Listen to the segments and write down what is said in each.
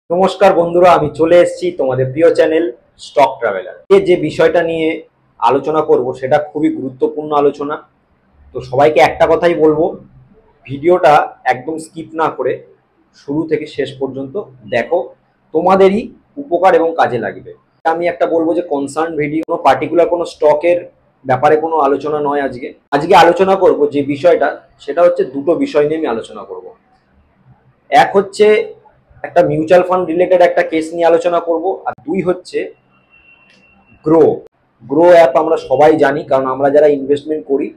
নমস্কার বন্ধুরা, আমি চলে এসেছি তোমাদের প্রিয় চ্যানেল স্টক ট্রাভেলার। যে বিষয়টা নিয়ে আলোচনা করব সেটা খুবই গুরুত্বপূর্ণ আলোচনা। তো সবাইকে একটা কথাই বলবো, ভিডিওটা একদম স্কিপ না করে শুরু থেকে শেষ পর্যন্ত দেখো, তোমাদেরই উপকার এবং কাজে লাগবে। আমি একটা বলবো যে কনসার্ন ভিডিও, কোনো পার্টিকুলার কোনো স্টকের ব্যাপারে কোনো আলোচনা নয়। আজকে আলোচনা করব যে বিষয়টা, সেটা হচ্ছে দুটো বিষয় নিয়ে আমি আলোচনা করব। এক হচ্ছে একটা মিউচুয়াল ফান্ড রিলেটেড একটা কেস নিয়ে আলোচনা করব, আর দুই হচ্ছে গ্রো। গ্রো অ্যাপ আমরা সবাই জানি, কারণ আমরা যারা ইনভেস্টমেন্ট করি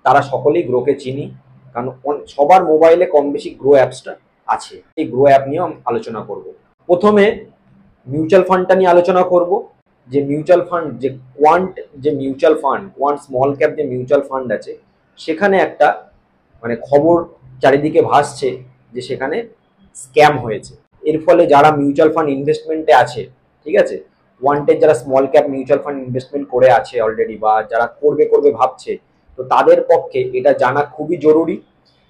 তারা সকলেই গ্রোকে চিনি, কারণ সবার মোবাইলে কম বেশি গ্রো অ্যাপসটা আছে। এই গ্রো অ্যাপ নিয়েও আলোচনা করব। প্রথমে মিউচুয়াল ফান্ডটা নিয়ে আলোচনা করব। যে মিউচুয়াল ফান্ড, যে কোয়ান্ট স্মল ক্যাপ যে মিউচুয়াল ফান্ড আছে, সেখানে একটা খবর চারিদিকে ভাসছে যে সেখানে স্ক্যাম হয়েছে। এর ফলে যারা মিউচুয়াল ফান্ড ইনভেস্টমেন্টে আছে, ঠিক আছে, ওয়ান্টেড যারা small cap mutual fund investment করে আছে অলরেডি, বা যারা করবে ভাবছে, তো তাদের পক্ষে এটা জানা খুবই জরুরি।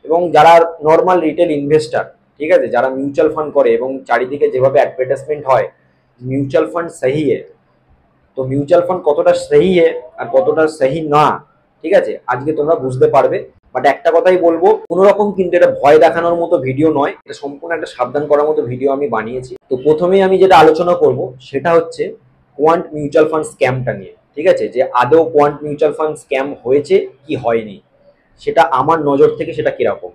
এবং যারা নর্মাল রিটেল ইনভেস্টার, ঠিক আছে, যারা মিউচুয়াল ফান্ড করে এবং চারিদিকে যেভাবে অ্যাডভার্টাইজমেন্ট হয় মিউচুয়াল ফান্ড সহি হে, তো মিউচুয়াল ফান্ড কতটা সহি হে আর কতটা সহি না, ঠিক আছে, আজকে তোমরা বুঝতে পারবে। বাট একটা কথাই বলবো, কোনো রকম কিন্তু এটা ভয় দেখানোর মতো ভিডিও নয়, এটা সম্পূর্ণ একটা সাবধান করার মতো ভিডিও আমি বানিয়েছি। তো প্রথমেই আমি যেটা আলোচনা করব সেটা হচ্ছে কোয়ান্ট মিউচুয়াল ফান্ড স্ক্যামটা নিয়ে, ঠিক আছে, যে আদৌ কোয়ান্ট মিউচুয়াল ফান্ড স্ক্যাম হয়েছে কি হয়নি, সেটা আমার নজর থেকে সেটা কিরকম।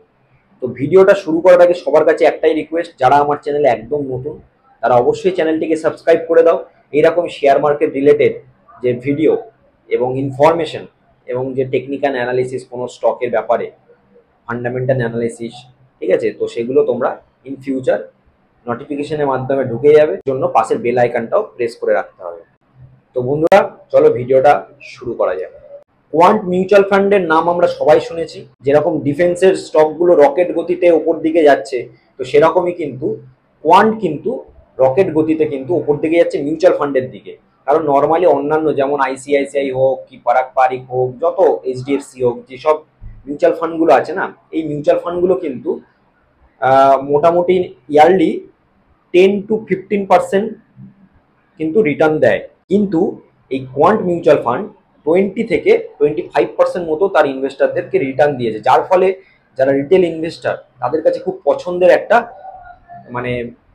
তো ভিডিওটা শুরু করার আগে সবার কাছে একটাই রিকোয়েস্ট, যারা আমার চ্যানেলে একদম নতুন তারা অবশ্যই চ্যানেলটিকে সাবস্ক্রাইব করে দাও। এইরকম শেয়ার মার্কেট রিলেটেড যে ভিডিও এবং ইনফরমেশন এবং যে টেকনিক্যাল অ্যানালিসিস কোনো স্টকের ব্যাপারে, ফান্ডামেন্টাল অ্যানালিসিস, ঠিক আছে, তো সেগুলো তোমরা ইন ফিউচার নোটিফিকেশনের মাধ্যমে ঢুকে যাবে, জন্য পাশের বেল আইকনটাও প্রেস করে রাখতে হবে। তো বন্ধুরা, চলো ভিডিওটা শুরু করা যাক। কোয়ান্ট মিউচুয়াল ফান্ডের নাম আমরা সবাই শুনেছি। যেরকম ডিফেন্সের স্টকগুলো রকেট গতিতে উপর দিকে যাচ্ছে, তো সেরকমই কিন্তু কোয়ান্ট কিন্তু রকেট গতিতে কিন্তু উপর দিকে যাচ্ছে মিউচুয়াল ফান্ডের দিকে। কারণ নর্মালি অন্যান্য যেমন আইসিআইসিআই হোক কি পারাক পারিক হোক, যত এইচডিএফসি হোক, যেসব মিউচুয়াল ফান্ডগুলো আছে না, এই মিউচুয়াল ফান্ডগুলো কিন্তু মোটামুটি ইয়ারলি 10 to 15% কিন্তু রিটার্ন দেয়। কিন্তু এই কোয়ান্ট মিউচুয়াল ফান্ড 20 থেকে 25% মতো তার ইনভেস্টারদেরকে রিটার্ন দিয়েছে, যার ফলে যারা রিটেল ইনভেস্টার তাদের কাছে খুব পছন্দের একটা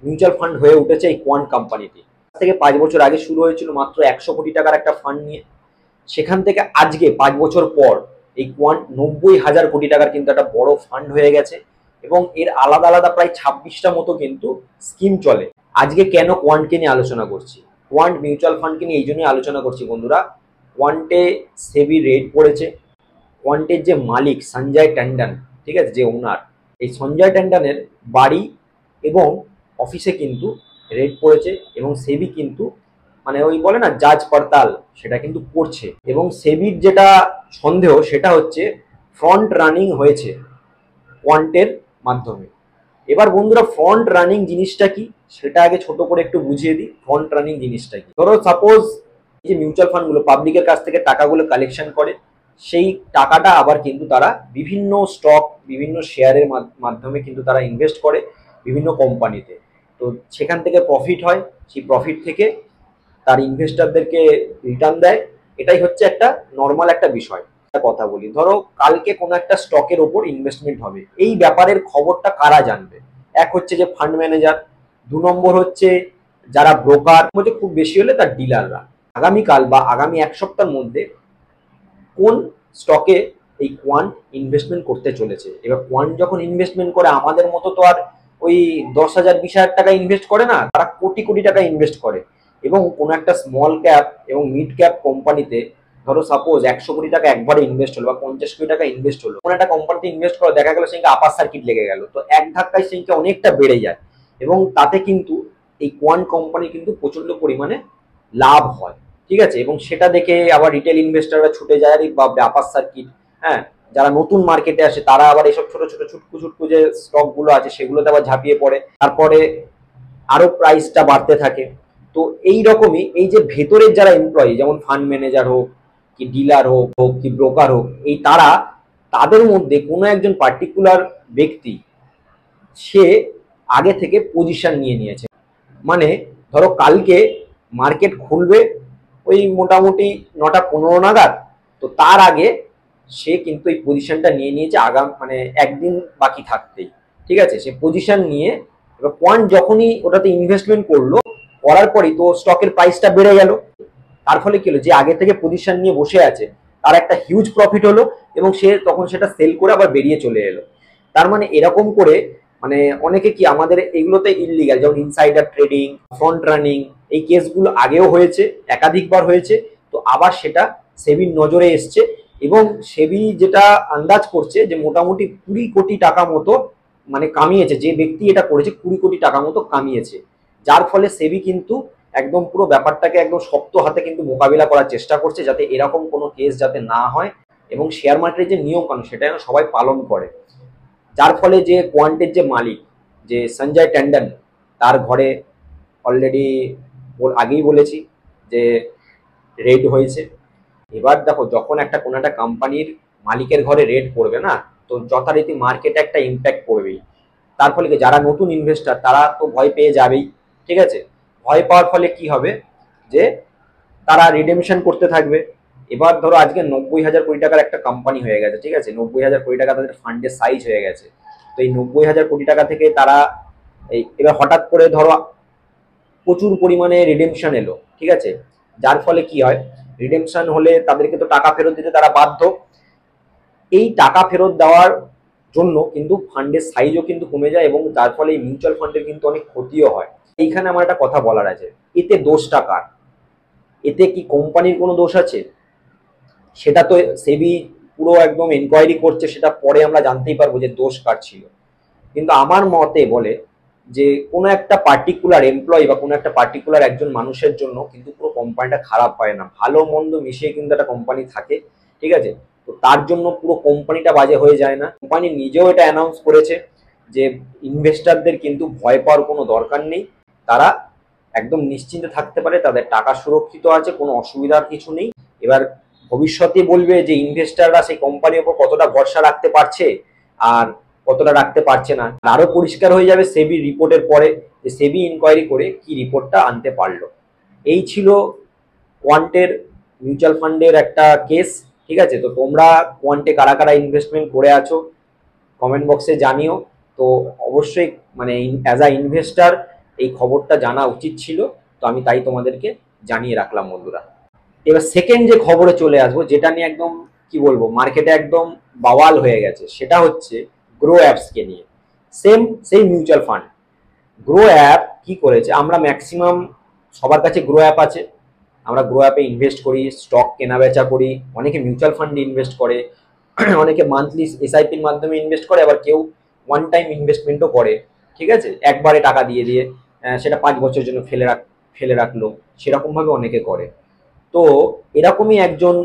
মিউচুয়াল ফান্ড হয়ে উঠেছে এই কোয়ান্ট কোম্পানিটি। থেকে 5 বছর আগে শুরু হয়েছিল মাত্র 100 কোটি টাকার একটা ফান্ড নিয়ে। সেখান থেকে আজকে 5 বছর পর এই কোয়ান্ট 90,000 কোটি টাকার কিন্তু একটা বড় ফান্ড হয়ে গেছে, এবং এর আলাদা আলাদা প্রায় 26টা মতো কিন্তু স্কিম চলে। আজকে কেন কোয়ান্টকে নিয়ে আলোচনা করছি, কোয়ান্ট মিউচুয়াল ফান্ডকে নিয়ে এই জন্যই আলোচনা করছি বন্ধুরা। কোয়ান্টে সেবি রেড পড়েছে। কোয়ান্টের যে মালিক সঞ্জয় ট্যান্ডন, ঠিক আছে, যে ওনার, এই সঞ্জয় ট্যান্ডনের বাড়ি এবং অফিসে কিন্তু রেড পড়েছে, এবং সেবি কিন্তু ওই বলে না জাজ পড়তাল, সেটা কিন্তু করছে। এবং সেবির যেটা সন্দেহ সেটা হচ্ছে ফ্রন্ট রানিং হয়েছে কোয়ান্টের মাধ্যমে। এবার বন্ধুরা, ফ্রন্ট রানিং জিনিসটা কি সেটা আগে ছোট করে একটু বুঝিয়ে দিই। ফ্রন্ট রানিং জিনিসটা কি, ধরো সাপোজ এই যে মিউচুয়াল ফান্ডগুলো পাবলিকের কাছ থেকে টাকাগুলো কালেকশন করে, সেই টাকাটা আবার কিন্তু তারা বিভিন্ন স্টক, বিভিন্ন শেয়ারের মাধ্যমে কিন্তু তারা ইনভেস্ট করে বিভিন্ন কোম্পানিতে। তো সেখান থেকে প্রফিট হয়, সেই প্রফিট থেকে তার ইনভেস্টারদেরকে রিটার্ন দেয়। এটাই হচ্ছে একটা নর্মাল একটা বিষয়। কথা বলি, ধরো কালকে কোনো একটা স্টকের ওপর ইনভেস্টমেন্ট হবে, এই ব্যাপারের খবরটা কারা জানবে? এক হচ্ছে যে ফান্ড ম্যানেজার, 2 নম্বর হচ্ছে যারা ব্রোকার, হচ্ছে খুব বেশি হলে তার ডিলাররা। আগামীকাল বা আগামী এক সপ্তাহের মধ্যে কোন স্টকে এই কোয়ান্ট ইনভেস্টমেন্ট করতে চলেছে। এবার কোয়ান্ট যখন ইনভেস্টমেন্ট করে, আমাদের মতো তো আর ওই 10,000 20,000 টাকা ইনভেস্ট করে না, তারা কোটি কোটি টাকা ইনভেস্ট করে। এবং কোনো একটা স্মল ক্যাপ এবং মিড ক্যাপ কোম্পানিতে ধরো সাপোজ 100 কোটি টাকা একবারে ইনভেস্ট হলো বা 50 কোটি টাকা ইনভেস্ট হলো, কোনো একটা কোম্পানিতে ইনভেস্ট করে দেখা গেল সেখানে আপার সার্কিট লেগে গেল, তো এক ধাক্কায় সেখানে অনেকটা বেড়ে যায়, এবং তাতে কিন্তু এই কোয়ান্ট কোম্পানি কিন্তু প্রচন্ড পরিমাণে লাভ হয়, ঠিক আছে। এবং সেটা দেখে আবার রিটেল ইনভেস্টাররা ছুটে যায়, আরে বাপরে আপার সার্কিট। হ্যাঁ, যারা নতুন মার্কেটে আসে তারা আবার এইসব ছোট ছোট ছুটকু যে স্টক গুলো আছে সেগুলোতে আবার ঝাঁপিয়ে পড়ে, তারপরে আরো প্রাইসটা বাড়তে থাকে। তো এই রকমই এই যে ভেতরের যারা এমপ্লয়ি, যেমন ফান্ড ম্যানেজার হোক কি ডিলার হোক কি ব্রোকার হোক, এই তাদের মধ্যে কোনো একজন পার্টিকুলার ব্যক্তি সে আগে থেকে পজিশন নিয়ে নিয়েছে। মানে ধরো কালকে মার্কেট খুলবে ওই মোটামুটি 9টা 15 নাগাদ, তো তার আগে সে কিন্তু এই পজিশনটা নিয়ে নিয়েছে মানে একদিন বাকি থাকতেই। ঠিক আছে, সে পজিশন নিয়ে এবার কোয়ান্ট যখনই ওটাতে ইনভেস্টমেন্ট করলো, করার পরই তো স্টকের প্রাইসটা বেড়ে গেল। তার ফলে কি হলো, যে আগে থেকে পজিশন নিয়ে বসে আছে তার একটা হিউজ প্রফিট হলো এবং সে তখন সেটা সেল করে আবার বেরিয়ে চলে এলো। তার মানে এরকম করে মানে অনেকে কি আমাদের এগুলোতে ইললিগাল, যেমন ইনসাইডার ট্রেডিং, ফ্রন্ট রানিং, এই কেসগুলো আগেও হয়েছে, একাধিকবার হয়েছে। তো আবার সেটা সেবির নজরে এসছে এবং সেবি যেটা আন্দাজ করছে যে মোটামুটি 20 কোটি টাকা মতো মানে কামিয়েছে, যে ব্যক্তি এটা করেছে 20 কোটি টাকা মতো কামিয়েছে। যার ফলে সেবি কিন্তু একদম পুরো ব্যাপারটাকে একদম শক্ত হাতে কিন্তু মোকাবিলা করার চেষ্টা করছে, যাতে এরকম কোনো কেস যাতে না হয় এবং শেয়ার মার্কেটের যে নিয়ম কানুন সেটা যেন সবাই পালন করে। যার ফলে যে কোয়ান্টের যে মালিক, যে সঞ্জয় ট্যান্ডন, তার ঘরে অলরেডি আগেই বলেছি যে রেড হয়েছে। এবার দেখো, যখন কোনো একটা কোম্পানির মালিকের ঘরে রেড পড়বে না, তো যথারীতি মার্কেটে একটা ইম্প্যাক্ট পড়বেই। তার ফলে কি, যারা নতুন ইনভেস্টার তারা তো ভয় পেয়ে যাবেই। ঠিক আছে, ভয় পাওয়ার ফলে কি হবে, যে তারা রিডেমশন করতে থাকবে। এবার ধরো আজকে 90,000 কোটি টাকার একটা কোম্পানি হয়ে গেছে, ঠিক আছে, 90,000 কোটি টাকা তাদের ফান্ডের সাইজ হয়ে গেছে। তো এই 90,000 কোটি টাকা থেকে তারা এবার হঠাৎ করে ধরো প্রচুর পরিমাণে রিডেমশন এলো। ঠিক আছে, যার ফলে কি হয়, রিডেমশন হলে তাদেরকে তো টাকা ফেরত দিতে তারা বাধ্য। এই টাকা ফেরত দেওয়ার জন্য কিন্তু ফান্ডের সাইজও কিন্তু কমে যায় এবং যার ফলে এই মিউচুয়াল ফান্ডের কিন্তু অনেক ক্ষতিও হয়। এইখানে আমার একটা কথা বলার আছে, এতে দোষটা কার? এতে কি কোম্পানির কোনো দোষ আছে? সেটা তো সেবি পুরো একদম এনকোয়ারি করছে, সেটা পরে আমরা জানতেই পারবো যে দোষ কার ছিল। কিন্তু আমার মতে বলে যে কোনো একটা পার্টিকুলার এমপ্লয়ি বা কোনো একটা পার্টিকুলার একজন মানুষের জন্য কিন্তু পুরো কোম্পানিটা খারাপ হয় না, ভালো মন্দ মিশিয়ে কিন্তু একটা কোম্পানি থাকে। ঠিক আছে, তো তার জন্য পুরো কোম্পানিটা বাজে হয়ে যায় না। কোম্পানি নিজেও এটা অ্যানাউন্স করেছে যে ইনভেস্টারদের কিন্তু ভয় পাওয়ার কোনো দরকার নেই, তারা একদম নিশ্চিন্তে থাকতে পারে, তাদের টাকা সুরক্ষিত আছে, কোনো অসুবিধার কিছু নেই। এবার ভবিষ্যতে বলবে যে ইনভেস্টাররা সেই কোম্পানির উপর কতটা ভরসা রাখতে পারছে আর কতটা রাখতে পারছে না। আরো পরিষ্কার হয়ে যাবে সেবি রিপোর্টের পরে, যে সেবি ইনকোয়ারি করে কি রিপোর্টটা আনতে পারলো। এই ছিল কোয়ান্টের মিউচুয়াল ফান্ডের একটা কেস। ঠিক আছে, তো তোমরা কোয়ান্টে কারা কারা ইনভেস্টমেন্ট করে আছো কমেন্ট বক্সে জানিও। তো অবশ্যই মানে অ্যাজ আ ইনভেস্টার এই খবরটা জানা উচিত ছিল, তো আমি তাই তোমাদেরকে জানিয়ে রাখলাম বন্ধুরা। এবার সেকেন্ড যে খবরে চলে আসবো, যেটা নিয়ে একদম কি বলবো মার্কেটে একদম বাওয়াল হয়ে গেছে, সেটা হচ্ছে গ্রো অ্যাপসকে নিয়ে। সেই মিউচুয়াল ফান্ড গ্রো অ্যাপ কি করেছে, আমরা ম্যাক্সিমাম সবার কাছে গ্রো অ্যাপ আছে, আমরা গ্রো অ্যাপে ইনভেস্ট করি, স্টক কেনা বেচা করি, অনেকে মিউচুয়াল ফান্ডে ইনভেস্ট করে, অনেকে মান্থলি এসআইপির মাধ্যমে ইনভেস্ট করে, আবার কেউ ওয়ান টাইম ইনভেস্টমেন্টও করে। ঠিক আছে, একবারে টাকা দিয়ে দিয়ে সেটা 5 বছরের জন্য ফেলে রাখলো, সেরকমভাবে অনেকে করে। তো এরকমই একজন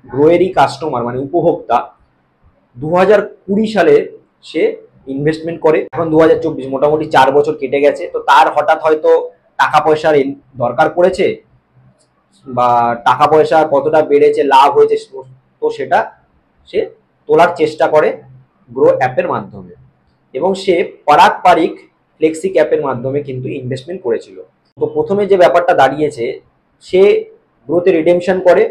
গ্রোয়েরই কাস্টমার মানে উপভোক্তা 2020 সালে সে ইনভেস্টমেন্ট করে, এখন 2024, মোটামুটি 4 বছর কেটে গেছে। তো তার হঠাৎ হয়তো টাকা পয়সার দরকার পড়েছে বা টাকা পয়সা কতটা বেড়েছে, লাভ হয়েছে, তো সেটা সে তোলার চেষ্টা করে গ্রো অ্যাপের মাধ্যমে। এবং সে পারিক ফ্লেক্সি ক্যাপের মাধ্যমে কিন্তু ইনভেস্টমেন্ট করেছিল। তো প্রথমে যে ব্যাপারটা দাঁড়িয়েছে, সে গ্রোতে রিডেমশন করে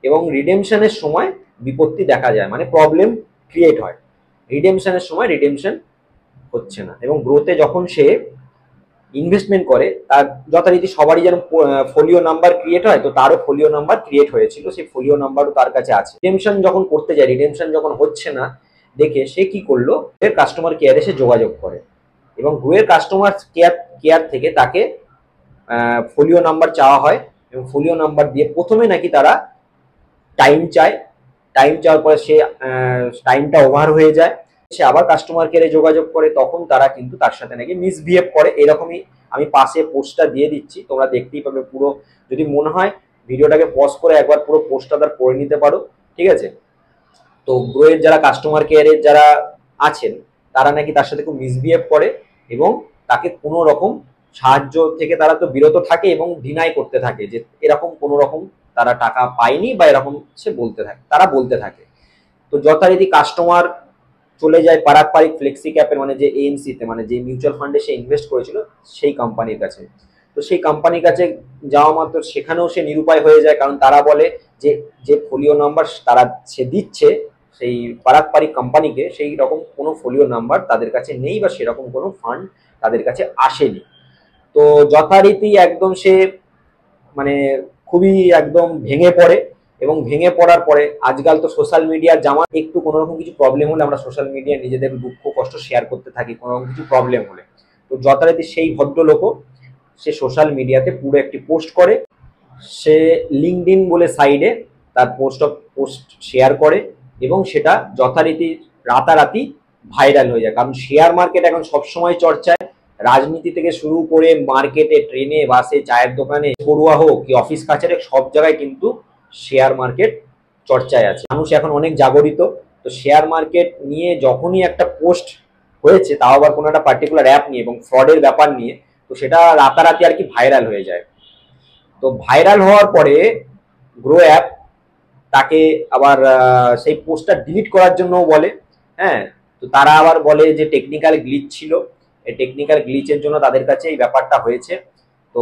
এবং রিডেমশনের সময় বিপত্তি দেখা যায়, মানে প্রবলেম ক্রিয়েট হয়। রিডেমশনের সময় রিডেমশন হচ্ছে না এবং গ্রোতে যখন সে ইনভেস্টমেন্ট করে তার যথারীতি সবারই যেন ফোলিও নাম্বার ক্রিয়েট হয়, তো তারও ফোলিও নাম্বার ক্রিয়েট হয়েছিল, সেই ফোলিও নাম্বারও তার কাছে আছে। রিডেমশন যখন করতে যায়, রিডেমশন যখন হচ্ছে না দেখে সে কি করলো, কাস্টমার কেয়ারে সে যোগাযোগ করে এবং গ্রোয়ের কাস্টমার কেয়ার থেকে তাকে ফোলিও নাম্বার চাওয়া হয় এবং ফোলিও নাম্বার দিয়ে প্রথমে নাকি তারা টাইম চায়, টাইম চাওয়ার পরে সে টাইমটা ওভার হয়ে যায়, সে আবার কাস্টমার কেয়ারে যোগাযোগ করে, তখন তারা কিন্তু তার সাথে নাকি মিসবিহেভ করে। এরকমই আমি পাশে পোস্টটা দিয়ে দিচ্ছি, তোমরা দেখতেই পাবে পুরো। যদি মনে হয় ভিডিওটাকে পজ করে একবার পুরো পোস্টটা তার পড়ে নিতে পারো। ঠিক আছে, তো গ্রোয়ের যারা কাস্টমার কেয়ারের যারা আছেন তারা নাকি তার সাথে খুব মিসবিহেভ করে এবং তাকে কোনো রকম সাহায্য থেকে তারা তো বিরত থাকে এবং ডিনাই করতে থাকে যে এরকম কোনো রকম তারা টাকা পায়নি বা এরকম সে তারা বলতে থাকে। তো যথারীতি কাস্টমার চলে যায় পারিক ফ্লেক্সি ক্যাপের মানে যে এএমসি তে, মানে যে মিউচুয়াল ফান্ডে সে ইনভেস্ট করেছিল সেই কোম্পানির কাছে। তো তো সেই কোম্পানির কাছে যাওয়া মাত্র সেখানেও সে নিরুপায় হয়ে যায়, কারণ তারা বলে যে যে ফোলিও নাম্বার তারা সে দিচ্ছে সেই পারাকপারিক কোম্পানিকে, সেই রকম কোনো ফোলিও নাম্বার তাদের কাছে নেই বা সেরকম কোনো ফান্ড তাদের কাছে আসেনি। তো যথারীতি একদম সে মানে খুবই একদম ভেঙে পড়ে, এবং ভেঙে পড়ার পরে আজকাল তো সোশ্যাল মিডিয়ার জামা, একটু কোনো রকম কিছু প্রবলেম হলে আমরা সোশ্যাল মিডিয়ায় নিজেদের দুঃখ কষ্ট শেয়ার করতে থাকি কোনো রকম কিছু প্রবলেম হলে। তো যথারীতি সেই ভদ্রলোকও সে সোশ্যাল মিডিয়াতে পুরো একটি পোস্ট করে, সে লিঙ্কডইন বলে সাইডে তার পোস্ট শেয়ার করে, এবং সেটা যথারীতি রাতারাতি ভাইরাল হয়ে যায়। কারণ শেয়ার মার্কেট এখন সবসময় চর্চায়, রাজনীতি থেকে শুরু করে মার্কেটে, ট্রেনে, বাসে, চায়ের দোকানে, পড়ুয়া হোক কি অফিস কাছারি, সব জায়গায় কিন্তু শেয়ার মার্কেট চর্চায় আছে। মানুষ এখন অনেক জাগরিত। তো শেয়ার মার্কেট নিয়ে যখনই একটা পোস্ট হয়েছে, তাও আবার কোনো একটা পার্টিকুলার অ্যাপ নিয়ে এবং ফ্রডের ব্যাপার নিয়ে, তো সেটা রাতারাতি আর কি ভাইরাল হয়ে যায়। তো ভাইরাল হওয়ার পরে গ্রো অ্যাপ তাকে আবার সেই পোস্টটা ডিলিট করার জন্য বলে। হ্যাঁ, তো তারা আবার বলে যে টেকনিক্যাল গ্লিচ ছিল, এই টেকনিক্যাল গ্লিচের জন্য তাদের কাছে এই ব্যাপারটা হয়েছে। তো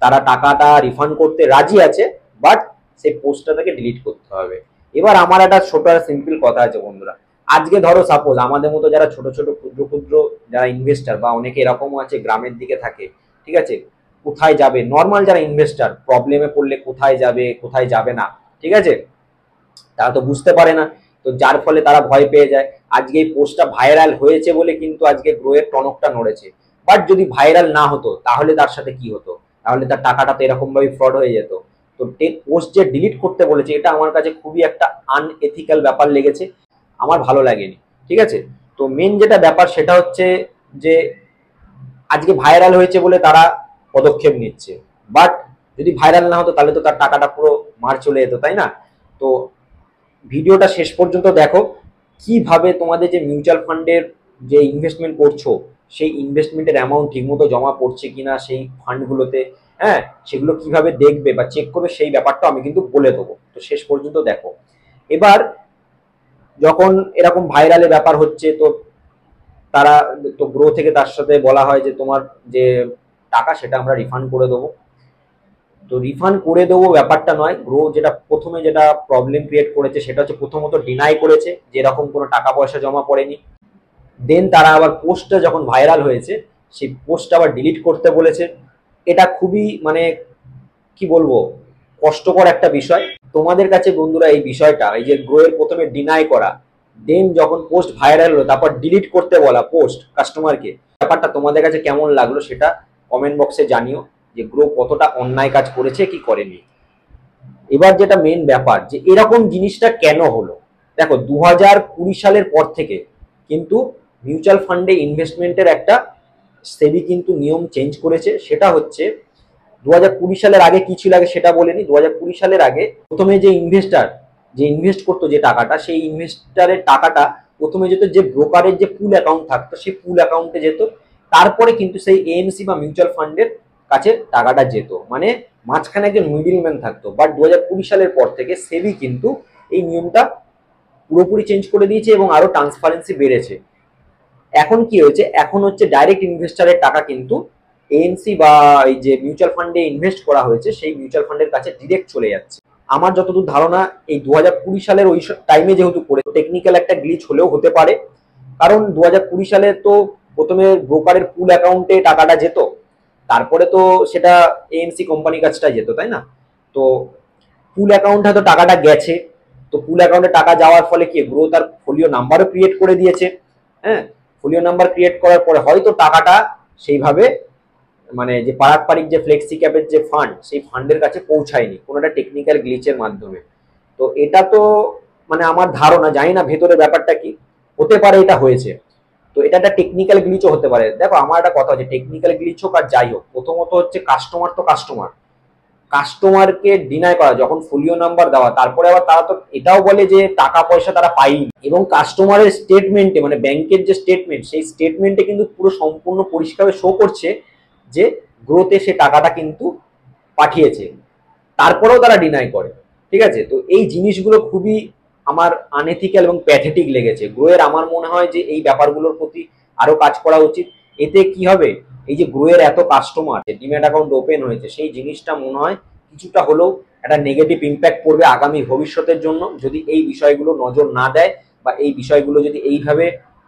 তারা টাকাটা রিফান্ড করতে রাজি আছে, বাট সেই পোস্টটা তাকে ডিলিট করতে হবে। এবার আমার একটা ছোট আর সিম্পল কথা আছে বন্ধুরা, আজকে ধরো সাপোজ আমাদের মতো যারা ছোট ছোট ক্ষুদ্র ক্ষুদ্র যারা ইনভেস্টার, বা অনেকে এরকমও আছে গ্রামের দিকে থাকে, ঠিক আছে, কোথায় যাবে, নর্মাল যারা ইনভেস্টার প্রবলেমে পড়লে কোথায় যাবে কোথায় যাবে না, ঠিক আছে, তারা তো বুঝতে পারে না। তো যার ফলে তারা ভয় পেয়ে যায়। আজকে এই পোস্টটা ভাইরাল হয়েছে বলে কিন্তু আজকে গ্রোয়ের টনকটা নড়েছে। বাট যদি ভাইরাল না হতো তাহলে তার সাথে কি হতো, তাহলে তার টাকাটা তো এরকম ভাবে ফ্রড হয়ে যেত। তো পোস্ট যে ডিলিট করতে বলেছে, এটা আমার কাছে খুবই একটা আনএথিক্যাল ব্যাপার লেগেছে, আমার ভালো লাগেনি। ঠিক আছে, তো মেন যেটা ব্যাপার সেটা হচ্ছে যে আজকে ভাইরাল হয়েছে বলে তারা পদক্ষেপ নিচ্ছে, বাট যদি ভাইরাল না হতো তাহলে তো তার টাকাটা পুরো মার চলে যেত, তাই না? তো ভিডিওটা শেষ পর্যন্ত দেখো, কিভাবে তোমাদের যে মিউচুয়াল ফান্ডের যে ইনভেস্টমেন্ট করছো, সেই ইনভেস্টমেন্টের অ্যামাউন্ট ঠিকমতো জমা পড়ছে কিনা সেই ফান্ডগুলোতে, হ্যাঁ, সেগুলো কিভাবে দেখবে বা চেক করবে সেই ব্যাপারটা আমি কিন্তু বলে দেবো। তো শেষ পর্যন্ত দেখো। এবার যখন এরকম ভাইরালের ব্যাপার হচ্ছে, তো তারা, তো গ্রো থেকে তার সাথে বলা হয় যে তোমার যে টাকা সেটা আমরা রিফান্ড করে দেবো। তো রিফান্ড করে দেবো ব্যাপারটা নয়, গ্রো যেটা প্রথমে যেটা প্রবলেম ক্রিয়েট করেছে সেটা হচ্ছে প্রথমত ডিনাই করেছে যে এরকম কোনো টাকা পয়সা জমা পড়েনি। দেন তারা আবার পোস্টটা যখন ভাইরাল হয়েছে সেই পোস্টটা আবার ডিলিট করতে বলেছে। এটা খুবই মানে কি বলবো, কষ্টকর একটা বিষয় তোমাদের কাছে বন্ধুরা। এই বিষয়টা, এই যে গ্রোয়ের প্রথমে ডিনাই করা, দেন যখন পোস্ট ভাইরাল হলো তারপর ডিলিট করতে বলা পোস্ট কাস্টমারকে, ব্যাপারটা তোমাদের কাছে কেমন লাগলো সেটা কমেন্ট বক্সে জানিও, যে গ্রো কতটা অন্যায় কাজ করেছে কি করেনি। এবার যেটা মেন ব্যাপার, যে এরকম জিনিসটা কেন হলো, দেখো 2020 সালের পর থেকে কিন্তু মিউচুয়াল ফান্ডে ইনভেস্টমেন্টের একটা সেবি কিন্তু নিয়ম চেঞ্জ করেছে। সেটা হচ্ছে 2020 সালের আগে কি ছিল আগে সেটা বলেনি। 2020 সালের আগে প্রথমে যে ইনভেস্টার যে ইনভেস্ট করতো যে টাকাটা, সেই ইনভেস্টারের টাকাটা প্রথমে যেত যে ব্রোকারের যে পুল অ্যাকাউন্ট থাকতো সেই পুল অ্যাকাউন্টে যেত, তারপরে কিন্তু সেই এএমসি বা মিউচুয়াল ফান্ডের কাছে টাকাটা যেত, মানে মাঝখানে একজন মিডিল ম্যান থাকতো। বাট 2020 সালের পর থেকে সেবি কিন্তু এই নিয়মটা পুরোপুরি চেঞ্জ করে দিয়েছে এবং আরো ট্রান্সপারেন্সি বেড়েছে। এখন কি হয়েছে, এখন হচ্ছে ডাইরেক্ট ইনভেস্টারের টাকা কিন্তু এএনসি বা এই যে মিউচুয়াল ফান্ডে ইনভেস্ট করা হয়েছে সেই মিউচুয়াল ফান্ডের কাছে ডিরেক্ট চলে যাচ্ছে। আমার যতদূর ধারণা এই 2020 সালের ওই টাইমে যেহেতু করে টেকনিক্যাল একটা গ্লিচ হলেও হতে পারে, কারণ 2020 সালে তো প্রথমে ব্রোকারের পুল অ্যাকাউন্টে টাকাটা যেত, তারপরে তো সেটা এএনসি কোম্পানির কাছটা যেত, তাই না? তো পুল অ্যাকাউন্টে হয়তো টাকাটা গেছে, তো পুল অ্যাকাউন্টে টাকা যাওয়ার ফলে কি গ্রো তার ফোলিও নাম্বারও ক্রিয়েট করে দিয়েছে। হ্যাঁ, ফোলিও নাম্বার ক্রিয়েট করার পরে হয়তো টাকাটা সেইভাবে মানে যে পারাকপারিক যে ফ্লেক্সি ক্যাপের যে ফান্ড, সেই ফান্ডের কাছে পৌঁছায়নি কোনো একটা টেকনিক্যাল গ্লিচের মাধ্যমে। তো এটা তো মানে আমার ধারণা, জানি না ভেতরে ব্যাপারটা কি, হতে পারে এটা হয়েছে। তো এটা একটা টেকনিক্যাল গ্লিচও হতে পারে। দেখো আমার একটা কথা হচ্ছে, টেকনিক্যাল গ্লিচ হোক আর যাই হোক, প্রথমত হচ্ছে কাস্টমার তো কাস্টমার, কাস্টমারকে ডিনাই করা যখন ফোলিও নাম্বার দেওয়া, তারপরে আবার তারা তো এটাও বলে যে টাকা পয়সা তারা পায়নি, এবং কাস্টমারের স্টেটমেন্টে মানে ব্যাংকের যে স্টেটমেন্ট, সেই স্টেটমেন্টে কিন্তু পুরো সম্পূর্ণ পরিষ্কারভাবে শো করছে যে গ্রোতে সে টাকাটা কিন্তু পাঠিয়েছে, তারপরেও তারা ডিনাই করে। ঠিক আছে, তো এই জিনিসগুলো খুবই আমার আনএথিক্যাল এবং প্যাথেটিক লেগেছে গ্রোয়ের। আমার মনে হয় যে এই ব্যাপারগুলোর প্রতি আরো কাজ করা উচিত। এতে কি হবে, এই যে গ্রোয়ের এত কাস্টমার, ডিম্যাট অ্যাকাউন্ট ওপেন হয়েছে, সেই জিনিসটা মনে হয় কিছুটা হলেও একটা নেগেটিভ ইম্প্যাক্ট পড়বে আগামী ভবিষ্যতের জন্য যদি এই বিষয়গুলো নজর না দেয় বা এই বিষয়গুলো যদি এইভাবে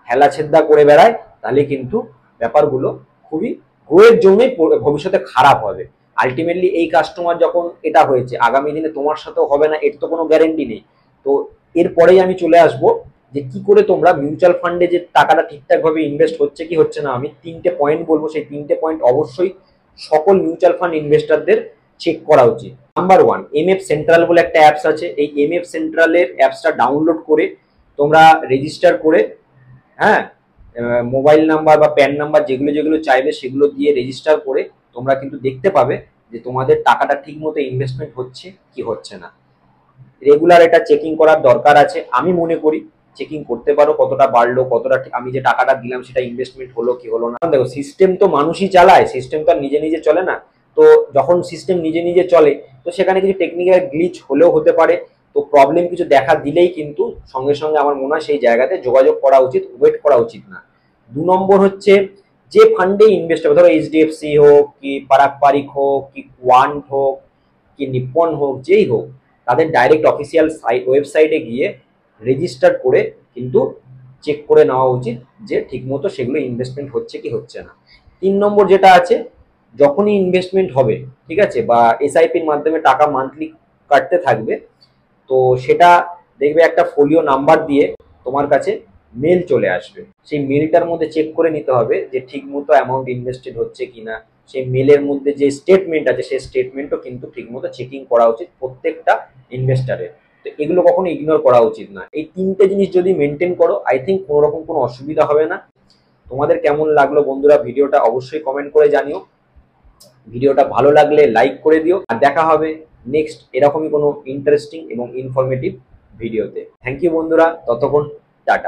হেলাছেদ্দা করে বেড়ায়, তাহলে কিন্তু ব্যাপারগুলো খুবই গ্রোয়ের জন্যই ভবিষ্যতে খারাপ হবে। আলটিমেটলি এই কাস্টমার যখন এটা হয়েছে, আগামী দিনে তোমার সাথেও হবে না, এর তো কোনো গ্যারেন্টি নেই। তো এরপরেই আমি চলে আসবো যে কি করে তোমরা মিউচুয়াল ফান্ডে যে টাকাটা ঠিকঠাকভাবে ইনভেস্ট হচ্ছে কি হচ্ছে না। আমি 3টে পয়েন্ট বলবো, সেই 3টে পয়েন্ট অবশ্যই সকল মিউচুয়াল ফান্ড ইনভেস্টরদের চেক করা উচিত। নাম্বার 1, এমএফ সেন্ট্রাল বলে একটা অ্যাপস আছে। এই এমএফ সেন্ট্রালের অ্যাপসটা ডাউনলোড করে তোমরা রেজিস্টার করে, হ্যাঁ, মোবাইল নাম্বার বা প্যান নাম্বার যেগুলো যেগুলো চাইবে সেগুলো দিয়ে রেজিস্টার করে তোমরা কিন্তু দেখতে পাবে যে তোমাদের টাকাটা ঠিক মতো ইনভেস্টমেন্ট হচ্ছে কি হচ্ছে না। রেগুলার এটা চেকিং করার দরকার আছে। আমি মনে করি চেকিং করতে পারো কতটা বাড়লো, কতটা আমি যে টাকাটা দিলাম সেটা ইনভেস্টমেন্ট হলো কি হলো না। দেখো, সিস্টেম তো মানুষই চালায়, সিস্টেম তো আর নিজে নিজে চলে না। তো যখন সিস্টেম নিজে নিজে চলে, তো সেখানে কিছু টেকনিক্যাল গ্লিচ হলেও হতে পারে। তো প্রবলেম কিছু দেখা দিলেই কিন্তু সঙ্গে সঙ্গে আমার মনে হয় সেই জায়গাতে যোগাযোগ করা উচিত, ওয়েট করা উচিত না। 2 নম্বর হচ্ছে, যে ফান্ডে ইনভেস্ট হবে, ধরো এইচডিএফসি হোক কি পারাকপারিক হোক কি কোয়ান্ট হোক কি নিপ্পন হোক, যেই হোক, তাদের ডাইরেক্ট অফিসিয়াল ওয়েবসাইটে গিয়ে রেজিস্টার করে কিন্তু চেক করে নেওয়া উচিত যে ঠিকমতো সেগুলো ইনভেস্টমেন্ট হচ্ছে কি হচ্ছে না। 3 নম্বর যেটা আছে, যখনই ইনভেস্টমেন্ট হবে, ঠিক আছে, বা এসআইপির মাধ্যমে টাকা মান্থলি কাটতে থাকবে, তো সেটা দেখবে একটা ফোলিও নাম্বার দিয়ে তোমার কাছে মেল চলে আসবে। সেই মেলটার মধ্যে চেক করে নিতে হবে যে ঠিকমতো অ্যামাউন্ট ইনভেস্টেড হচ্ছে কিনা। সেই মেলের মধ্যে যে স্টেটমেন্ট আছে সেই স্টেটমেন্টও কিন্তু ঠিকমতো চেকিং করা উচিত প্রত্যেকটা ইনভেস্টারের। তো এগুলো কখনো ইগনোর করা উচিত না। এই 3টে জিনিস যদি মেনটেন করো, আই থিঙ্ক কোনো রকম কোনো অসুবিধা হবে না। তোমাদের কেমন লাগলো বন্ধুরা ভিডিওটা অবশ্যই কমেন্ট করে জানিও। ভিডিওটা ভালো লাগলে লাইক করে দিও, আর দেখা হবে নেক্সট এরকমই কোনো ইন্টারেস্টিং এবং ইনফরমেটিভ ভিডিওতে। থ্যাংক ইউ বন্ধুরা, ততক্ষণ টাটা।